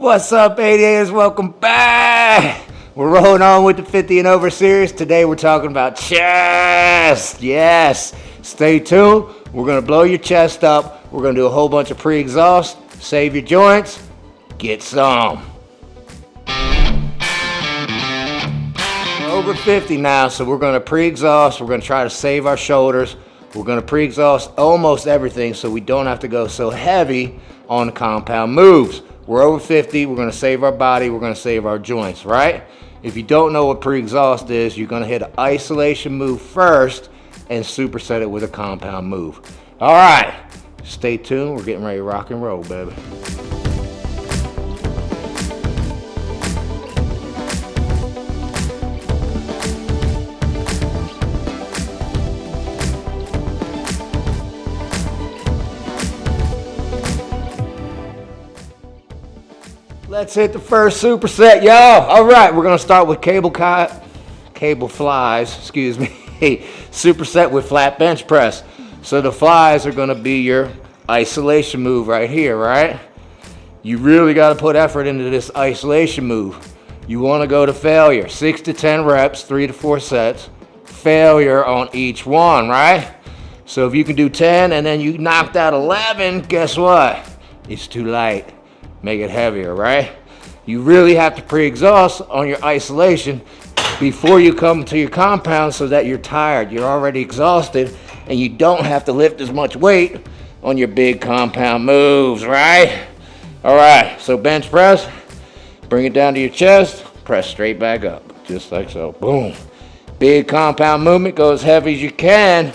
What's up, 88ers? Welcome back. We're rolling on with the 50 and over series. Today we're talking about chest. Yes. Stay tuned. We're going to blow your chest up. We're going to do a whole bunch of pre-exhaust. Save your joints. Get some. We're over 50 now, so we're going to pre-exhaust. We're going to try to save our shoulders. We're going to pre-exhaust almost everything so we don't have to go so heavy on the compound moves. We're over 50, we're going to save our body, we're going to save our joints, right? If you don't know what pre-exhaust is, you're going to hit an isolation move first and superset it with a compound move. All right, stay tuned. We're getting ready to rock and roll, baby. Let's hit the first superset, y'all. All right, we're gonna start with cable flies, excuse me. Superset with flat bench press. So the flies are gonna be your isolation move right here, right? You really gotta put effort into this isolation move. You wanna go to failure, 6 to 10 reps, 3 to 4 sets, failure on each one, right? So if you can do 10 and then you knocked out 11, guess what? It's too light. Make it heavier, right? You really have to pre-exhaust on your isolation before you come to your compound so that you're tired. You're already exhausted and you don't have to lift as much weight on your big compound moves, right? All right, so bench press, bring it down to your chest, press straight back up, just like so, boom. Big compound movement, go as heavy as you can,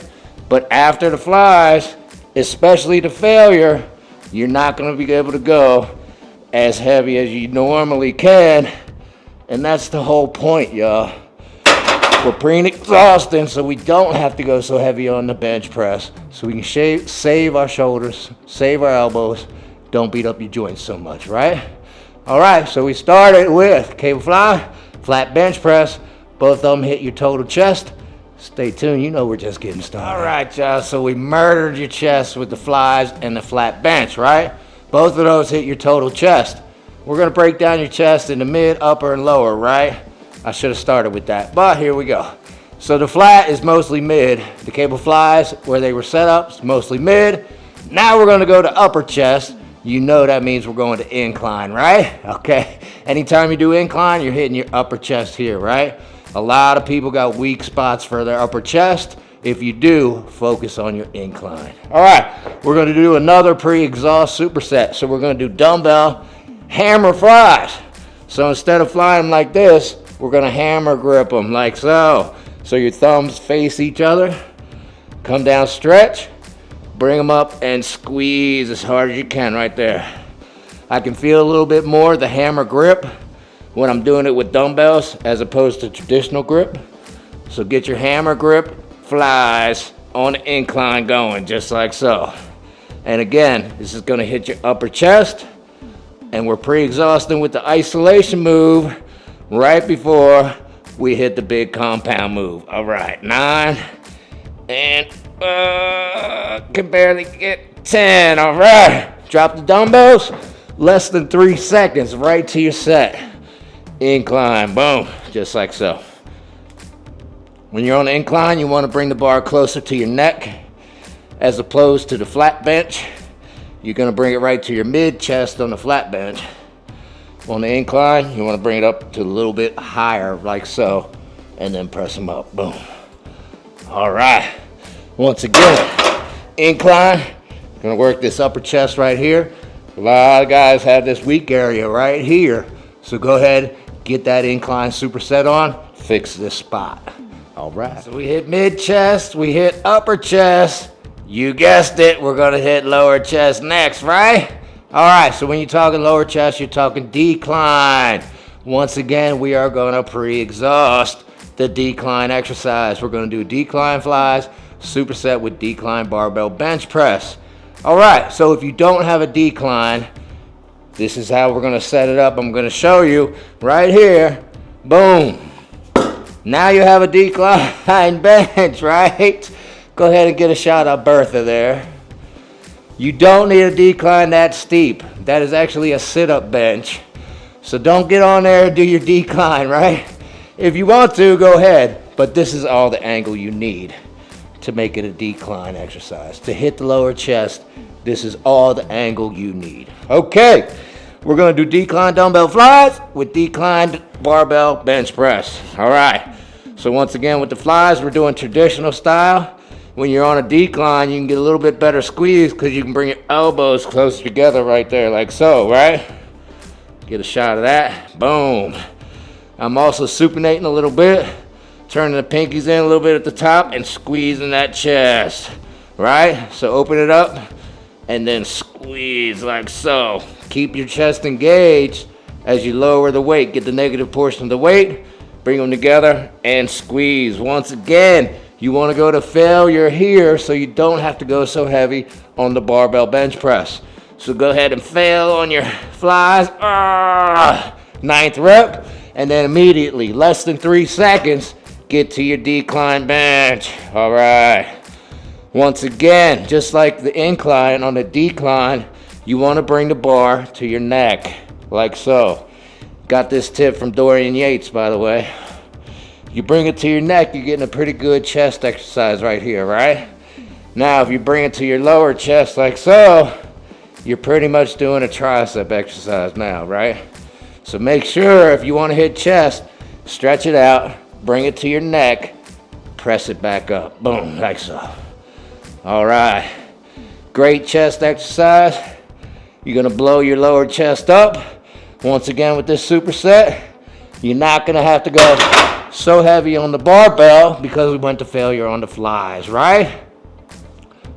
but after the flies, especially the failure, you're not gonna be able to go as heavy as you normally can, and that's the whole point, y'all. We're pre-exhausting so we don't have to go so heavy on the bench press, so we can save our shoulders, save our elbows, don't beat up your joints so much, right? All right, so we started with cable fly, flat bench press. Both of them hit your total chest. Stay tuned, you know we're just getting started. All right, y'all, so we murdered your chest with the flies and the flat bench, right? Both of those hit your total chest. We're gonna break down your chest into mid, upper, and lower, right? I should have started with that, but here we go. So the flat is mostly mid. The cable flies, where they were set up, is mostly mid. Now we're gonna go to upper chest. You know that means we're going to incline, right? Okay, anytime you do incline, you're hitting your upper chest here, right? A lot of people got weak spots for their upper chest. If you do, focus on your incline. All right, we're gonna do another pre-exhaust superset. So we're gonna do dumbbell hammer flies. So instead of flying them like this, we're gonna hammer grip them like so. So your thumbs face each other, come down, stretch, bring them up and squeeze as hard as you can right there. I can feel a little bit more the hammer grip when I'm doing it with dumbbells as opposed to traditional grip. So get your hammer grip flies on the incline going just like so. And again, this is going to hit your upper chest, and we're pre-exhausting with the isolation move right before we hit the big compound move. All right, 9 and can barely get 10. All right, drop the dumbbells, less than 3 seconds right to your set. Incline, boom, just like so. When you're on the incline, you want to bring the bar closer to your neck as opposed to the flat bench. You're going to bring it right to your mid chest on the flat bench. On the incline, you want to bring it up to a little bit higher like so, and then press them up, boom. All right, once again, incline, going to work this upper chest right here. A lot of guys have this weak area right here, so go ahead, get that incline superset on, fix this spot. All right, so we hit mid chest, we hit upper chest. You guessed it, we're gonna hit lower chest next, right? All right, so when you're talking lower chest, you're talking decline. Once again, we are gonna pre-exhaust the decline exercise. We're gonna do decline flies, superset with decline barbell bench press. All right, so if you don't have a decline, this is how we're gonna set it up. I'm gonna show you right here, boom. Now you have a decline bench, right? Go ahead and get a shot of Bertha there. You don't need a decline that steep. That is actually a sit-up bench. So don't get on there and do your decline, right? If you want to, go ahead. But this is all the angle you need to make it a decline exercise. To hit the lower chest, this is all the angle you need. Okay, we're gonna do decline dumbbell flies with declined barbell bench press. All right, so once again with the flies, we're doing traditional style. When you're on a decline, you can get a little bit better squeeze because you can bring your elbows closer together right there, like so, right? Get a shot of that, boom. I'm also supinating a little bit, turning the pinkies in a little bit at the top and squeezing that chest, right? So open it up and then squeeze like so. Keep your chest engaged as you lower the weight. Get the negative portion of the weight, bring them together and squeeze. Once again, you want to go to failure here so you don't have to go so heavy on the barbell bench press. So go ahead and fail on your flies. 9th rep, and then immediately, less than 3 seconds, get to your decline bench. All right. Once again, just like the incline, on the decline, you want to bring the bar to your neck, like so. Got this tip from Dorian Yates, by the way. You bring it to your neck, you're getting a pretty good chest exercise right here, right? Now, if you bring it to your lower chest like so, you're pretty much doing a tricep exercise now, right? So make sure if you want to hit chest, stretch it out, bring it to your neck, press it back up. Boom, like so. All right. Great chest exercise. You're going to blow your lower chest up. Once again with this superset, you're not going to have to go so heavy on the barbell because we went to failure on the flies, right?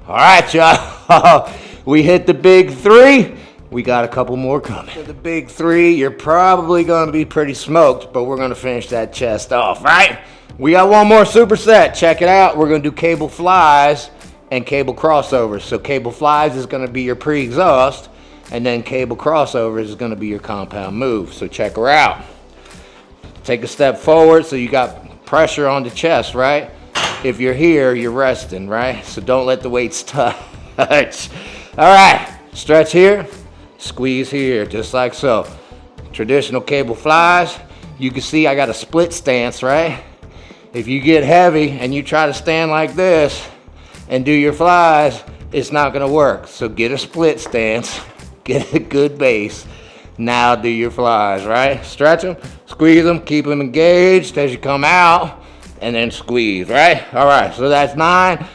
All right, y'all. We hit the big 3. We got a couple more coming. For the big 3, you're probably going to be pretty smoked, but we're going to finish that chest off, right? We got one more superset. Check it out. We're going to do cable flies and cable crossovers. So cable flies is going to be your pre-exhaust, and then cable crossovers is going to be your compound move. So check her out. Take a step forward so you got pressure on the chest, right? If you're here, you're resting, right? So don't let the weights touch. All right, stretch here, squeeze here, just like so. Traditional cable flies, you can see I got a split stance, right? If you get heavy and you try to stand like this and do your flies, it's not gonna work. So get a split stance, get a good base. Now do your flies, right? Stretch them, squeeze them, keep them engaged as you come out, and then squeeze, right? All right, so that's 9.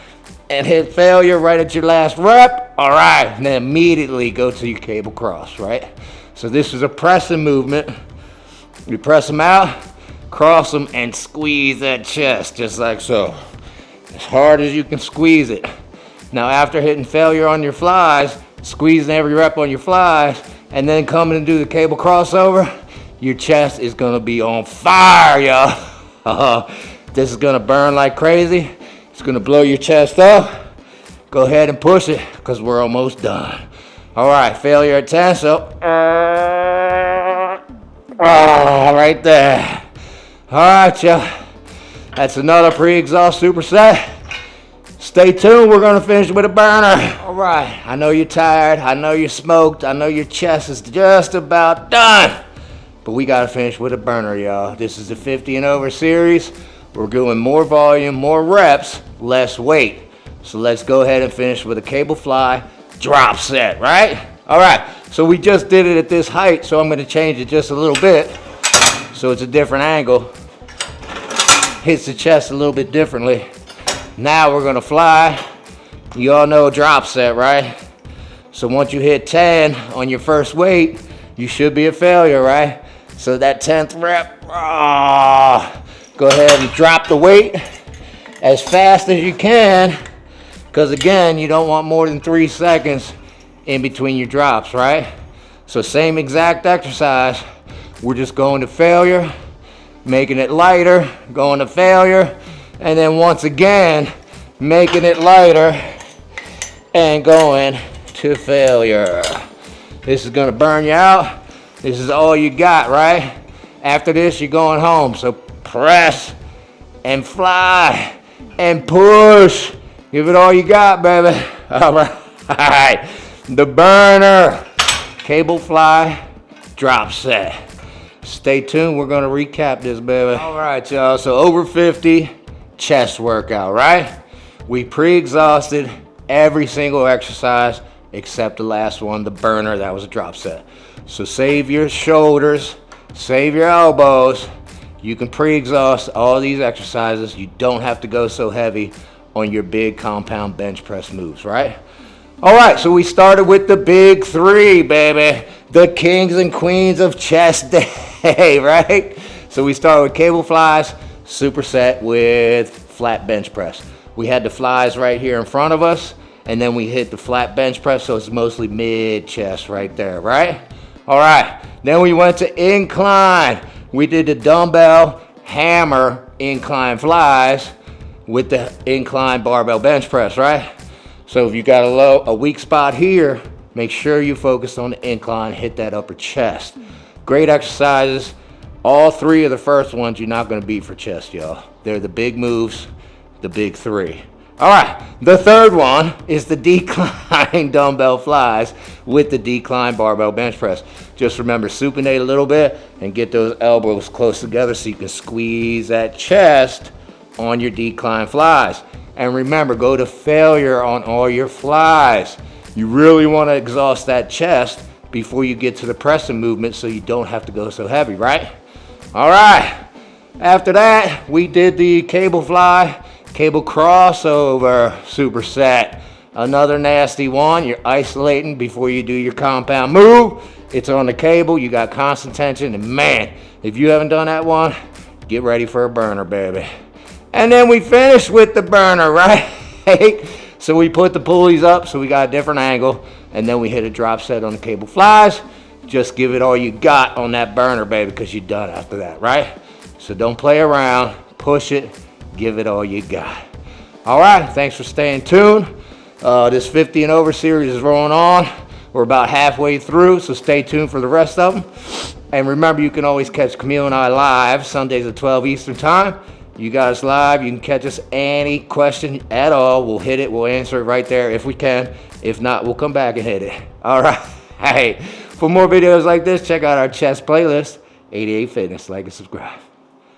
And hit failure right at your last rep. All right, and then immediately go to your cable cross, right? So this is a pressing movement. You press them out, cross them, and squeeze that chest, just like so. As hard as you can squeeze it. Now after hitting failure on your flies, squeezing every rep on your flies, and then coming and do the cable crossover, your chest is gonna be on fire, y'all. This is gonna burn like crazy. It's gonna blow your chest up. Go ahead and push it, because we're almost done. All right, failure at 10, so. Right there. All right, y'all. That's another pre-exhaust superset. Stay tuned, we're gonna finish with a burner. All right, I know you're tired, I know you're smoked, I know your chest is just about done. But we gotta finish with a burner, y'all. This is the 50 and over series. We're doing more volume, more reps, less weight. So let's go ahead and finish with a cable fly drop set, right? All right, so we just did it at this height, so I'm gonna change it just a little bit so it's a different angle. Hits the chest a little bit differently. Now we're gonna fly. You all know drop set, right? So once you hit 10 on your first weight, you should be a failure, right? So that 10th rep, go ahead and drop the weight as fast as you can, because again, you don't want more than 3 seconds in between your drops, right? So same exact exercise, we're just going to failure, making it lighter, going to failure, and then once again, making it lighter and going to failure. This is gonna burn you out. This is all you got, right? After this, you're going home. So press and fly and push. Give it all you got, baby. All right. The burner. Cable fly drop set. Stay tuned. We're going to recap this, baby. All right, y'all. So over 50 chest workout, right? We pre-exhausted every single exercise except the last one, the burner. That was a drop set. So save your shoulders, save your elbows. You can pre-exhaust all these exercises. You don't have to go so heavy on your big compound bench press moves, right? All right, so we started with the big three, baby. The kings and queens of chest day, right? So we started with cable flies, superset with flat bench press. We had the flies right here in front of us, and then we hit the flat bench press, so it's mostly mid-chest right there, right? All right, then we went to incline. We did the dumbbell hammer incline flies with the incline barbell bench press, right? So if you got a weak spot here, make sure you focus on the incline, hit that upper chest. Great exercises. All three of the first ones you're not gonna beat for chest, y'all. They're the big moves, the big three. All right, the third one is the decline dumbbell flies with the decline barbell bench press. Just remember, supinate a little bit and get those elbows close together so you can squeeze that chest on your decline flies. And remember, go to failure on all your flies. You really want to exhaust that chest before you get to the pressing movement so you don't have to go so heavy, right? All right, after that, we did the cable fly, cable crossover superset. Another nasty one. You're isolating before you do your compound move. It's on the cable, you got constant tension, and man, if you haven't done that one, get ready for a burner, baby. And then we finished with the burner, right? So we put the pulleys up so we got a different angle, and then we hit a drop set on the cable flies. Just give it all you got on that burner, baby, because you're done after that, right? So don't play around, push it, give it all you got. All right, thanks for staying tuned. This 50 and over series is rolling on. We're about halfway through, so stay tuned for the rest of them. And remember, you can always catch Camille and I live Sundays at 12 Eastern time. You got us live. You can catch us any question at all. We'll hit it. We'll answer it right there if we can. If not, we'll come back and hit it. All right. Hey, for more videos like this, check out our chest playlist, 88 Fitness. Like and subscribe.